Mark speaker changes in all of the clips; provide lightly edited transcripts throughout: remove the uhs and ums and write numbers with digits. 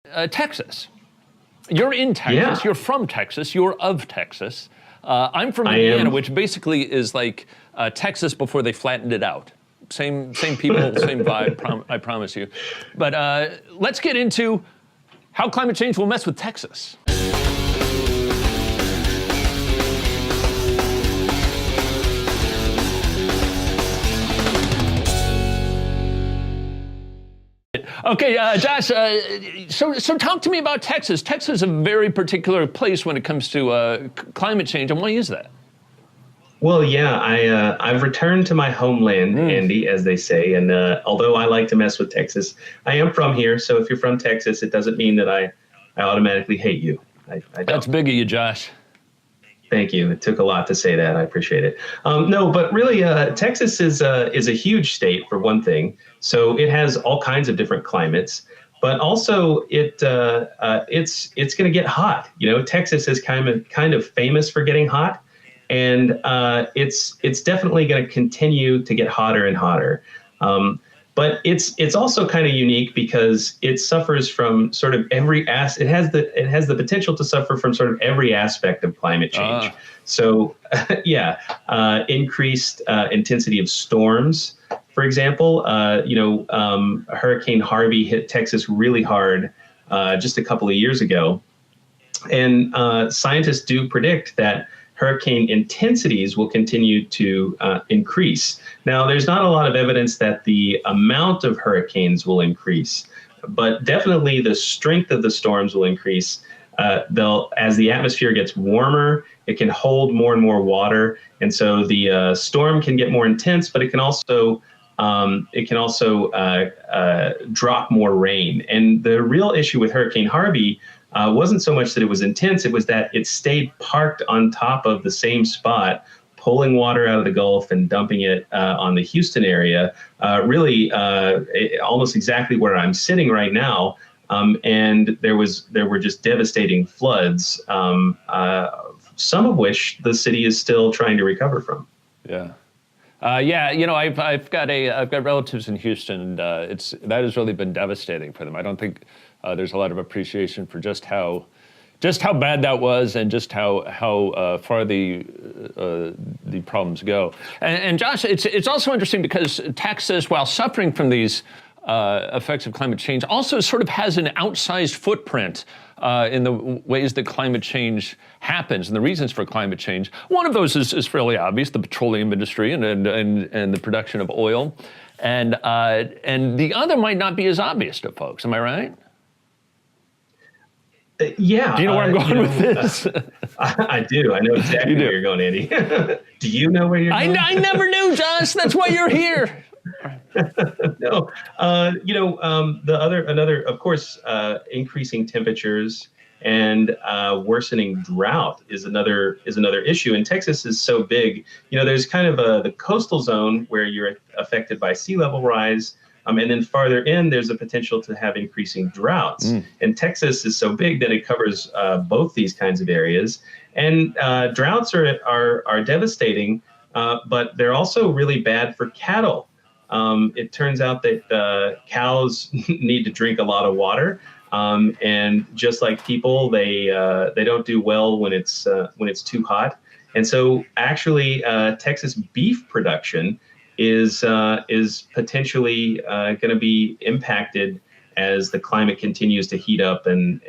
Speaker 1: Texas. You're in Texas.
Speaker 2: Yeah.
Speaker 1: You're from Texas. You're of Texas. I'm from Indiana, which basically is like Texas before they flattened it out. Same people, same vibe, I promise you. But let's get into how climate change will mess with Texas. Okay, Josh, so talk to me about Texas. Texas is a very particular place when it comes to climate change, and why is that?
Speaker 2: Well, yeah, I've returned to my homeland, Andy, as they say. And although I like to mess with Texas, I am from here. So if you're from Texas, it doesn't mean that I automatically hate you. I don't.
Speaker 1: That's big of you, Josh.
Speaker 2: Thank you. It took a lot to say that. I appreciate it. No, but really, Texas is a huge state for one thing. So it has all kinds of different climates, but also it's going to get hot. You know, Texas is kind of famous for getting hot, and it's definitely going to continue to get hotter and hotter. But it's also kind of unique because it suffers from sort of it has the potential to suffer from sort of every aspect of climate change. So yeah, increased intensity of storms, for example. Hurricane Harvey hit Texas really hard just a couple of years ago, and scientists do predict that hurricane intensities will continue to increase. Now, there's not a lot of evidence that the amount of hurricanes will increase, but definitely the strength of the storms will increase. As the atmosphere gets warmer, it can hold more and more water, and so the storm can get more intense, but it can also drop more rain. And the real issue with Hurricane Harvey wasn't so much that it was intense, it was that it stayed parked on top of the same spot, pulling water out of the Gulf and dumping it on the Houston area, almost exactly where I'm sitting right now. And there were just devastating floods, some of which the city is still trying to recover from.
Speaker 1: Yeah. I've got relatives in Houston, and that has really been devastating for them. I don't think there's a lot of appreciation for just how bad that was, and just how far the problems go. And Josh, it's also interesting because Texas, while suffering from these effects of climate change, also sort of has an outsized footprint in the ways that climate change happens and the reasons for climate change. One of those is fairly obvious: the petroleum industry and the production of oil, and the other might not be as obvious to folks. Am I right?
Speaker 2: Yeah.
Speaker 1: Do you know where I'm going with this?
Speaker 2: I do. I know exactly where you're going, Andy. Do you know where you're going?
Speaker 1: I never knew, Josh. That's why you're here.
Speaker 2: No. Another, of course, increasing temperatures and worsening drought is another issue. And Texas is so big. You know, there's kind of the coastal zone where you're affected by sea level rise. And then farther in, there's a potential to have increasing droughts. And Texas is so big that it covers both these kinds of areas. And droughts are devastating, but they're also really bad for cattle. It turns out that cows need to drink a lot of water, and just like people, they don't do well when it's too hot. And so, actually, Texas beef production is potentially going to be impacted as the climate continues to heat up and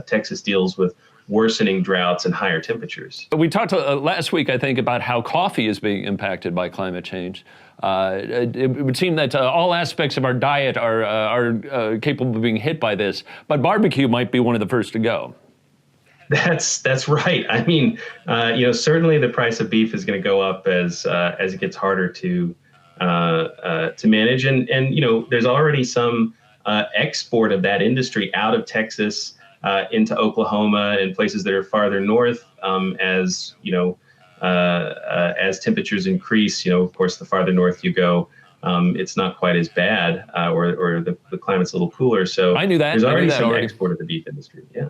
Speaker 2: Texas deals with worsening droughts and higher temperatures.
Speaker 1: We talked last week, I think, about how coffee is being impacted by climate change. It would seem that all aspects of our diet are capable of being hit by this, but barbecue might be one of the first to go.
Speaker 2: That's right. I mean, certainly the price of beef is going to go up as it gets harder to manage, and there's already some export of that industry out of Texas into Oklahoma and places that are farther north. As temperatures increase, of course, the farther north you go, it's not quite as bad, or the climate's a little cooler. So
Speaker 1: I knew that.
Speaker 2: There's already some export of the beef industry. Yeah.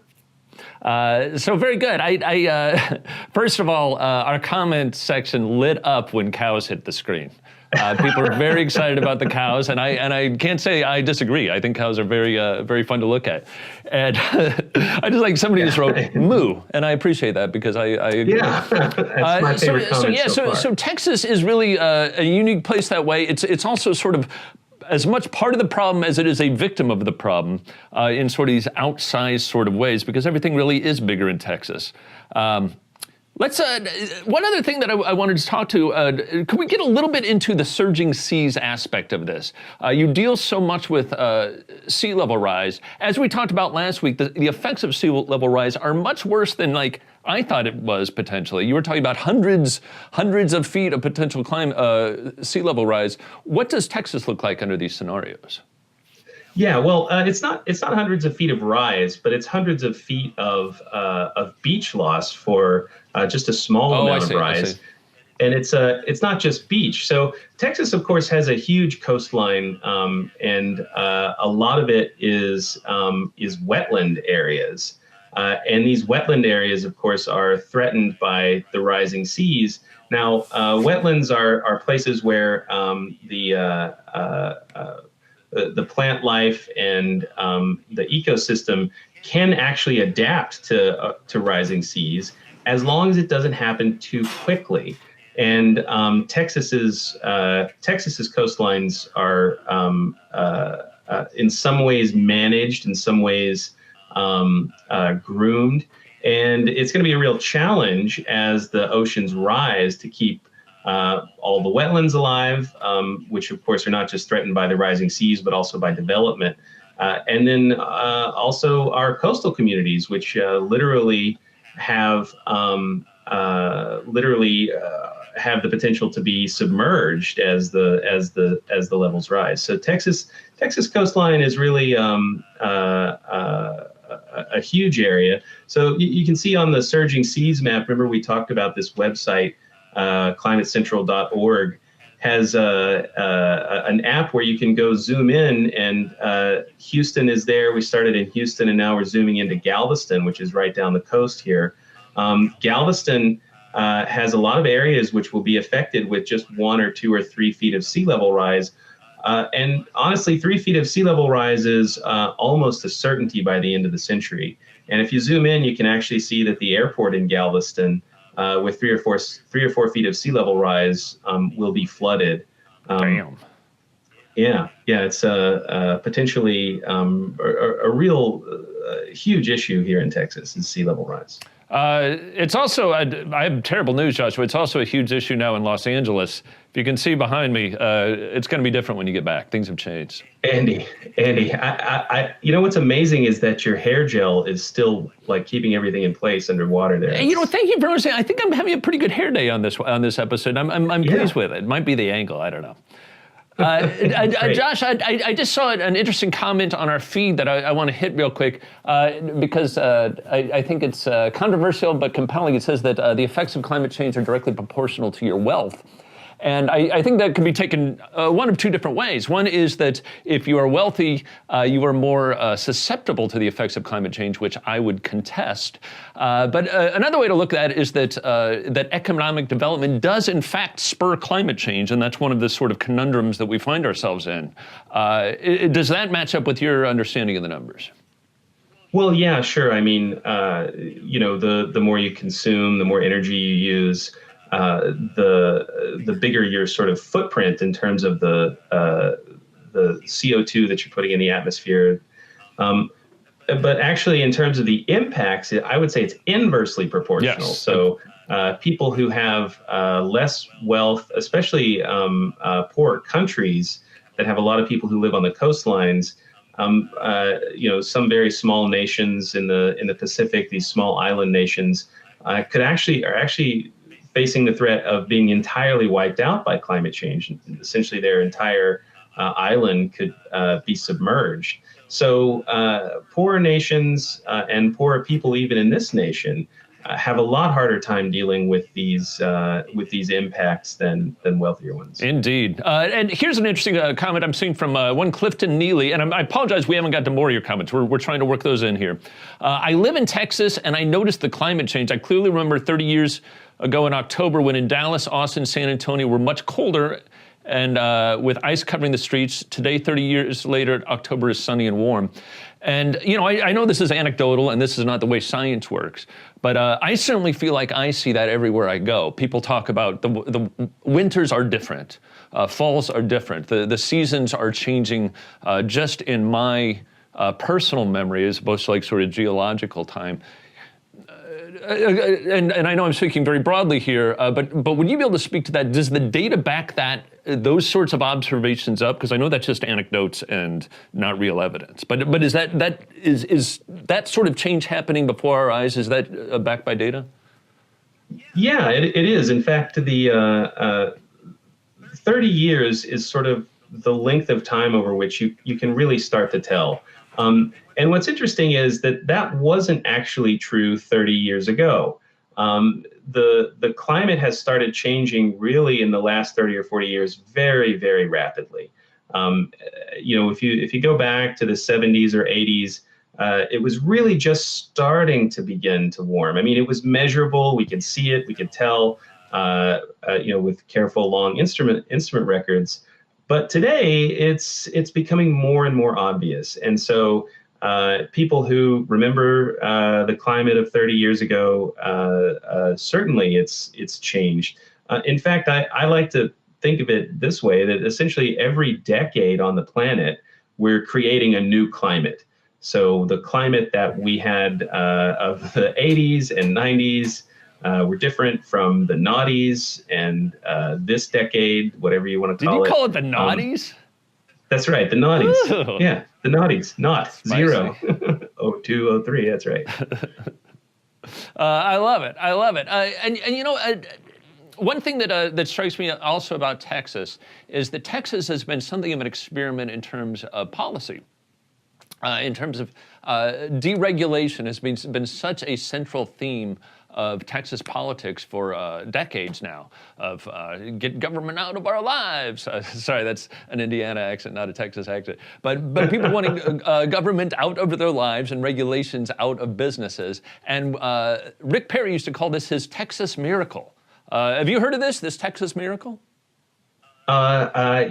Speaker 1: So very good. I first of all, our comment section lit up when cows hit the screen. People are very excited about the cows, and I can't say I disagree. I think cows are very fun to look at, and I just like somebody just wrote moo, and I appreciate that because I agree.
Speaker 2: Yeah, that's my favorite comment so far.
Speaker 1: So Texas is really a unique place that way. It's also sort of as much part of the problem as it is a victim of the problem in sort of these outsized sort of ways, because everything really is bigger in Texas. Let's. One other thing that I wanted to talk to. Can we get a little bit into the surging seas aspect of this? You deal so much with sea level rise. As we talked about last week, the effects of sea level rise are much worse than I thought it was potentially. You were talking about hundreds of feet of potential sea level rise. What does Texas look like under these scenarios?
Speaker 2: Yeah, well, it's not hundreds of feet of rise, but it's hundreds of feet of beach loss for just a small amount of rise. And it's not just beach. So Texas, of course, has a huge coastline, and a lot of it is wetland areas. And these wetland areas, of course, are threatened by the rising seas. Now, wetlands are places where the plant life and the ecosystem can actually adapt to rising seas as long as it doesn't happen too quickly. And Texas's coastlines are in some ways managed, in some ways groomed, and it's going to be a real challenge as the oceans rise to keep all the wetlands alive, which of course are not just threatened by the rising seas, but also by development. And then also our coastal communities, which literally have the potential to be submerged as the levels rise. So Texas coastline is really a huge area. So you can see on the surging seas map. Remember, we talked about this website, climatecentral.org, has an app where you can go zoom in, and Houston is there. We started in Houston, and now we're zooming into Galveston, which is right down the coast here. Galveston has a lot of areas which will be affected with just 1 or 2 or 3 feet of sea level rise. And honestly, 3 feet of sea level rise is almost a certainty by the end of the century. And if you zoom in, you can actually see that the airport in Galveston, with 3 or 4 feet of sea level rise, will be flooded.
Speaker 1: Damn.
Speaker 2: Yeah, it's potentially a real huge issue here in Texas is sea level rise.
Speaker 1: It's also, I have terrible news, Joshua. It's also a huge issue now in Los Angeles. If you can see behind me, it's going to be different when you get back. Things have changed.
Speaker 2: Andy, I you know what's amazing is that your hair gel is still like keeping everything in place underwater there.
Speaker 1: You know, thank you for saying. I think I'm having a pretty good hair day on this episode. I'm pleased with it. It might be the angle. I don't know. Josh, I just saw an interesting comment on our feed that I want to hit real quick because I think it's controversial but compelling. It says that the effects of climate change are directly proportional to your wealth. And I think that can be taken one of two different ways. One is that if you are wealthy, you are more susceptible to the effects of climate change, which I would contest. But another way to look at it is that that economic development does in fact spur climate change, and that's one of the sort of conundrums that we find ourselves in. Does that match up with your understanding of the numbers?
Speaker 2: Well, yeah, sure. I mean, you know, the more you consume, the more energy you use, the bigger your sort of footprint in terms of the CO2 that you're putting in the atmosphere. But actually, in terms of the impacts, I would say it's inversely proportional. Yes. So people who have less wealth, especially poor countries that have a lot of people who live on the coastlines, you know, some very small nations in the Pacific, these small island nations, are actually facing the threat of being entirely wiped out by climate change. Essentially, their entire island could be submerged. So poorer nations and poorer people, even in this nation, have a lot harder time dealing with these impacts than wealthier ones.
Speaker 1: Indeed. And here's an interesting comment I'm seeing from one Clifton Neely, and I apologize we haven't got to more of your comments. We're trying to work those in here. I live in Texas, and I noticed the climate change. I clearly remember 30 years ago in October when in Dallas, Austin, San Antonio were much colder, and with ice covering the streets. Today, 30 years later, October is sunny and warm. And I know this is anecdotal and this is not the way science works, but I certainly feel like I see that everywhere I go. People talk about the winters are different, falls are different, the seasons are changing just in my personal memory as opposed to like sort of geological time. And I know I'm speaking very broadly here, but would you be able to speak to that? Does the data back those sorts of observations up? Because I know that's just anecdotes and not real evidence. But is that sort of change happening before our eyes? Is that backed by data?
Speaker 2: Yeah, it is. In fact, the 30 years is sort of the length of time over which you can really start to tell. And what's interesting is that wasn't actually true 30 years ago. The climate has started changing really in the last 30 or 40 years very, very rapidly. If you go back to the 70s or 80s, it was really just starting to begin to warm. I mean, it was measurable. We could see it. We could tell, with careful long instrument records. But today, it's becoming more and more obvious. And so people who remember the climate of 30 years ago, certainly it's changed. In fact, I like to think of it this way, that essentially every decade on the planet, we're creating a new climate. So the climate that we had of the 80s and 90s were different from the noughties and this decade, whatever you want to call it.
Speaker 1: Did you call it the noughties?
Speaker 2: That's right, the noughties.
Speaker 1: Ooh.
Speaker 2: Yeah, the noughties, not
Speaker 1: Spicy.
Speaker 2: 0, 02, 03, that's right.
Speaker 1: I love it. And one thing that strikes me also about Texas is that Texas has been something of an experiment in terms of policy. In terms of deregulation has been such a central theme of Texas politics for decades now, of get government out of our lives. Sorry, that's an Indiana accent, not a Texas accent. But people wanting government out of their lives and regulations out of businesses. And Rick Perry used to call this his Texas miracle. Have you heard of this Texas miracle?
Speaker 2: I'm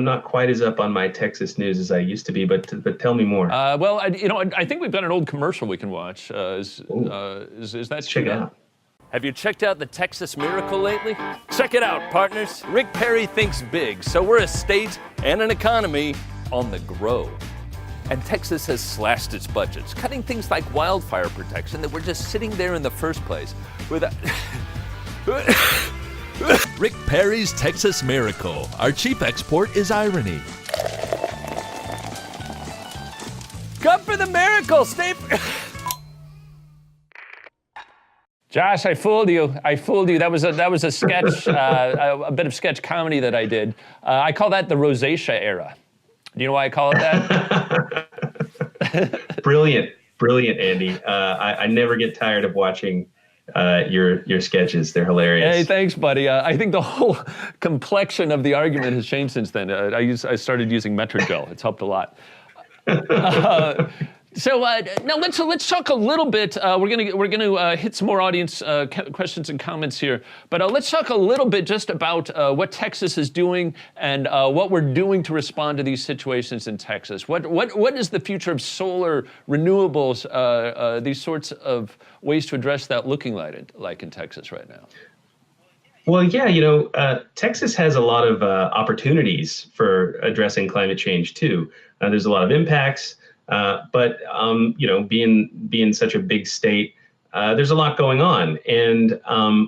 Speaker 2: not quite as up on my Texas news as I used to be, but tell me more.
Speaker 1: I think we've got an old commercial we can watch. Is that
Speaker 2: check it out?
Speaker 3: Have you checked out the Texas Miracle lately? Check it out, partners. Rick Perry thinks big, so we're a state and an economy on the grow. And Texas has slashed its budgets, cutting things like wildfire protection that were just sitting there in the first place without...
Speaker 4: Rick Perry's Texas Miracle. Our chief export is irony.
Speaker 3: Come for the miracle, stay...
Speaker 1: Josh, I fooled you. That was a sketch, a bit of sketch comedy that I did. I call that the rosacea era. Do you know why I call it that?
Speaker 2: Brilliant, Andy. I never get tired of watching your sketches. They're hilarious.
Speaker 1: Hey, thanks, buddy. I think the whole complexion of the argument has changed since then. I started using Metrogel. It's helped a lot. So now let's talk a little bit. We're gonna hit some more audience questions and comments here, but let's talk a little bit just about what Texas is doing and what we're doing to respond to these situations in Texas. What is the future of solar, renewables, these sorts of ways to address that looking like in Texas right now?
Speaker 2: Well, yeah, Texas has a lot of opportunities for addressing climate change too. There's a lot of impacts. But being such a big state, there's a lot going on, and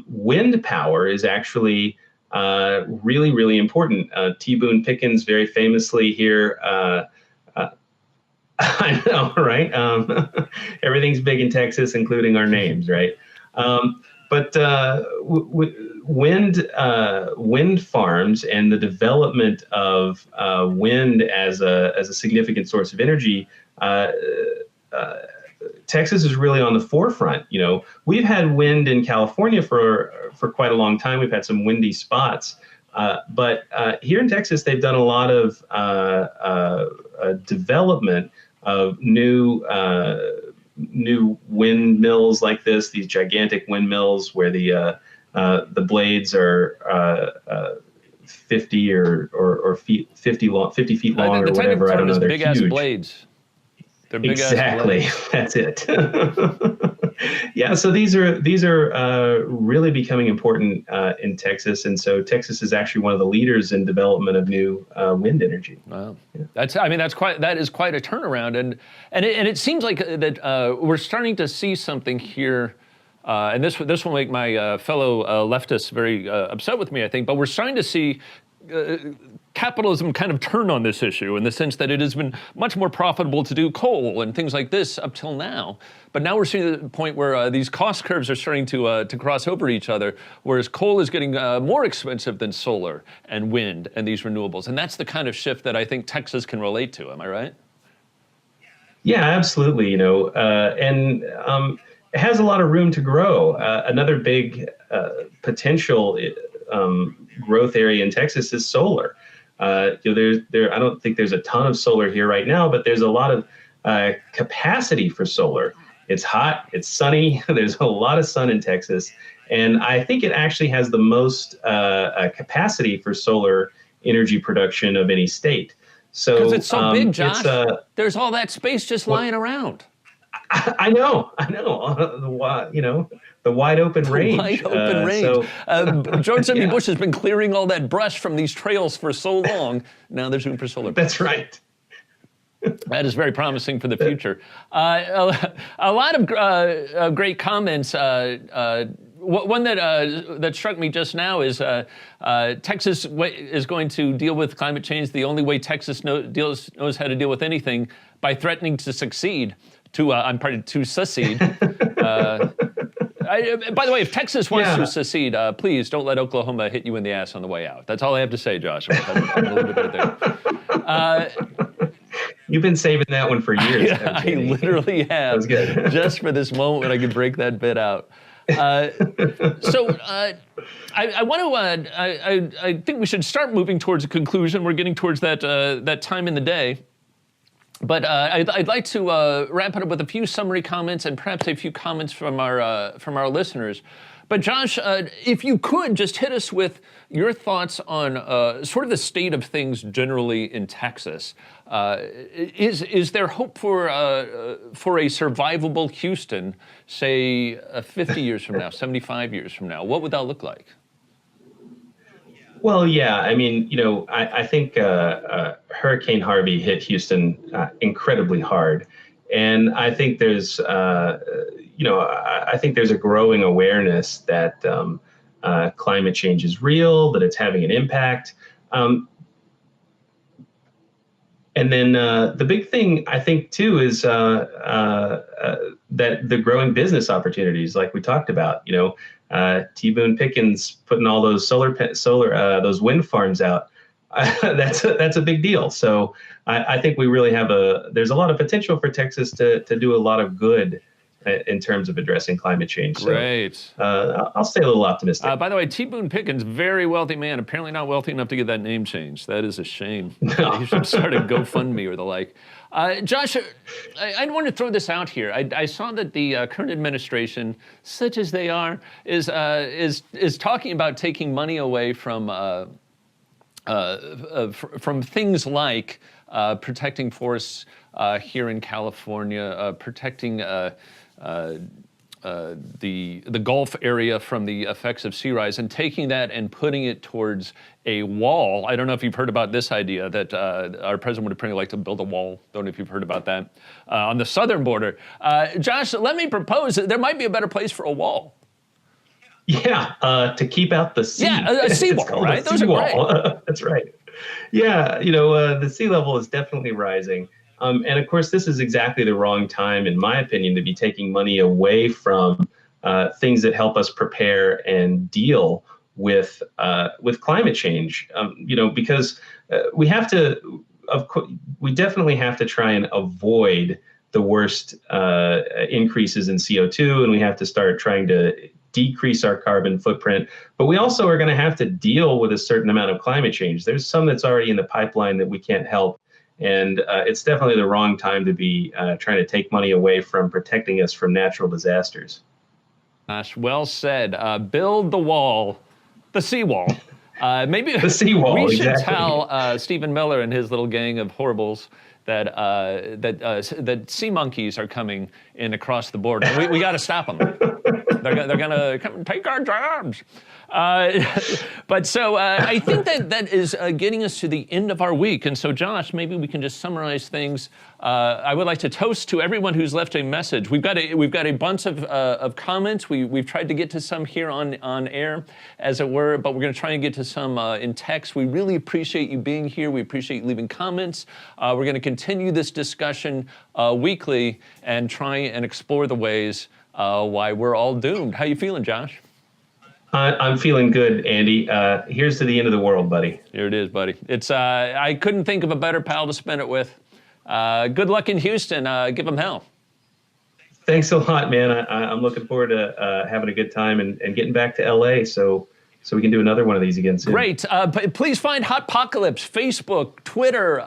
Speaker 2: wind power is actually really, really important. T. Boone Pickens very famously here. I know, right? Everything's big in Texas, including our names, right? But wind farms and the development of wind as a significant source of energy. Texas is really on the forefront. We've had wind in California for quite a long time. We've had some windy spots, but here in Texas, they've done a lot of development of new windmills like this. These gigantic windmills where the blades are 50 or 50 feet long or
Speaker 1: the
Speaker 2: whatever. I don't know. They're
Speaker 1: big ass
Speaker 2: huge.
Speaker 1: blades. They're big
Speaker 2: Exactly. That's it. Yeah. So these are really becoming important in Texas, and so Texas is actually one of the leaders in development of new wind energy.
Speaker 1: Wow, yeah. That is quite a turnaround, and it seems like that we're starting to see something here. And this will make my fellow leftists very upset with me, I think. But we're starting to see capitalism kind of turn on this issue in the sense that it has been much more profitable to do coal and things like this up till now. But now we're seeing the point where these cost curves are starting to cross over each other, whereas coal is getting more expensive than solar and wind and these renewables. And that's the kind of shift that I think Texas can relate to. Am I right?
Speaker 2: Yeah, absolutely. And it has a lot of room to grow. Another big potential growth area in Texas is solar. I don't think there's a ton of solar here right now, but there's a lot of capacity for solar. It's hot, it's sunny. There's a lot of sun in Texas, and I think it actually has the most capacity for solar energy production of any state. So
Speaker 1: because it's so big, Josh. There's all that space just lying around.
Speaker 2: I know. The wide open range.
Speaker 1: Wide open range. George W. Bush has been clearing all that brush from these trails for so long. Now there's room for solar.
Speaker 2: That's right.
Speaker 1: That is very promising for the future. A lot of great comments. One that struck me just now is Texas is going to deal with climate change the only way Texas knows how to deal with anything, by threatening to succeed. To secede. By the way, if Texas wants to secede, please don't let Oklahoma hit you in the ass on the way out. That's all I have to say, Josh. I'm gonna leave it right there.
Speaker 2: You've been saving that one for years.
Speaker 1: Yeah, I literally have. That
Speaker 2: was good.
Speaker 1: Just for this moment when I can break that bit out. I want to. I think we should start moving towards a conclusion. We're getting towards that time in the day. But I'd like to wrap it up with a few summary comments and perhaps a few comments from our listeners. But Josh, if you could just hit us with your thoughts on sort of the state of things generally in Texas. Is there hope for a survivable Houston, say 50 years from now, 75 years from now? What would that look like?
Speaker 2: Well, yeah. I mean, I think Hurricane Harvey hit Houston incredibly hard, and I think there's, I think there's a growing awareness that climate change is real, that it's having an impact. And then the big thing I think too is that the growing business opportunities, like we talked about, T. Boone Pickens putting all those those wind farms out. That's a big deal. So I think we really have there's a lot of potential for Texas to do a lot of good in terms of addressing climate change. So,
Speaker 1: great.
Speaker 2: I'll stay a little optimistic.
Speaker 1: By the way, T. Boone Pickens, very wealthy man, apparently not wealthy enough to get that name changed. That is a shame. No. He should start a GoFundMe or the like. Josh, I want to throw this out here. I saw that the current administration, such as they are, is talking about taking money away from things like protecting forests here in California, protecting the Gulf area from the effects of sea rise, and taking that and putting it towards a wall. I don't know if you've heard about this idea that our president would apparently like to build a wall. Don't know if you've heard about that on the southern border. Josh, let me propose that there might be a better place for a wall.
Speaker 2: Yeah, to keep out the sea.
Speaker 1: Yeah, a seawall, right? Those are great.
Speaker 2: That's right. Yeah, the sea level is definitely rising. And of course, this is exactly the wrong time, in my opinion, to be taking money away from things that help us prepare and deal with climate change. Because we definitely have to try and avoid the worst increases in CO2, and we have to start trying to decrease our carbon footprint. But we also are going to have to deal with a certain amount of climate change. There's some that's already in the pipeline that we can't help. And it's definitely the wrong time to be trying to take money away from protecting us from natural disasters.
Speaker 1: Gosh, well said. Build the wall, the seawall, Maybe
Speaker 2: The seawall,
Speaker 1: we should
Speaker 2: exactly.
Speaker 1: tell Stephen Miller and his little gang of horribles that that sea monkeys are coming in across the border. We got to stop them. They're gonna come and take our jobs. But so I think that is getting us to the end of our week. And so, Josh, maybe we can just summarize things. I would like to toast to everyone who's left a message. We've got a bunch of comments. We've tried to get to some here on air, as it were, but we're going to try and get to some in text. We really appreciate you being here. We appreciate you leaving comments. We're going to continue this discussion weekly and try and explore the ways why we're all doomed. How you feeling, Josh?
Speaker 2: I'm feeling good, Andy. Here's to the end of the world, buddy.
Speaker 1: Here it is, buddy. It's I couldn't think of a better pal to spend it with. Good luck in Houston. Give them hell.
Speaker 2: Thanks a lot, man. I'm looking forward to having a good time and getting back to LA so we can do another one of these again soon.
Speaker 1: Great. Please find Hotpocalypse, Facebook, Twitter,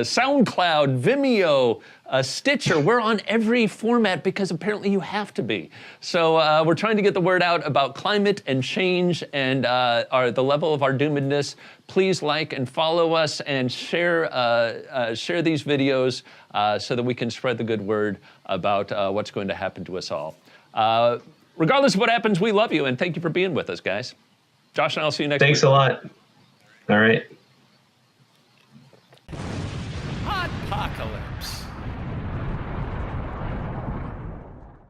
Speaker 1: SoundCloud, Vimeo, Stitcher. We're on every format because apparently you have to be. So we're trying to get the word out about climate and change and the level of our doomedness. Please like and follow us and share these videos so that we can spread the good word about what's going to happen to us all. Regardless of what happens, we love you, and thank you for being with us, guys. Josh and I'll see you next week.
Speaker 2: Thanks a lot. All right.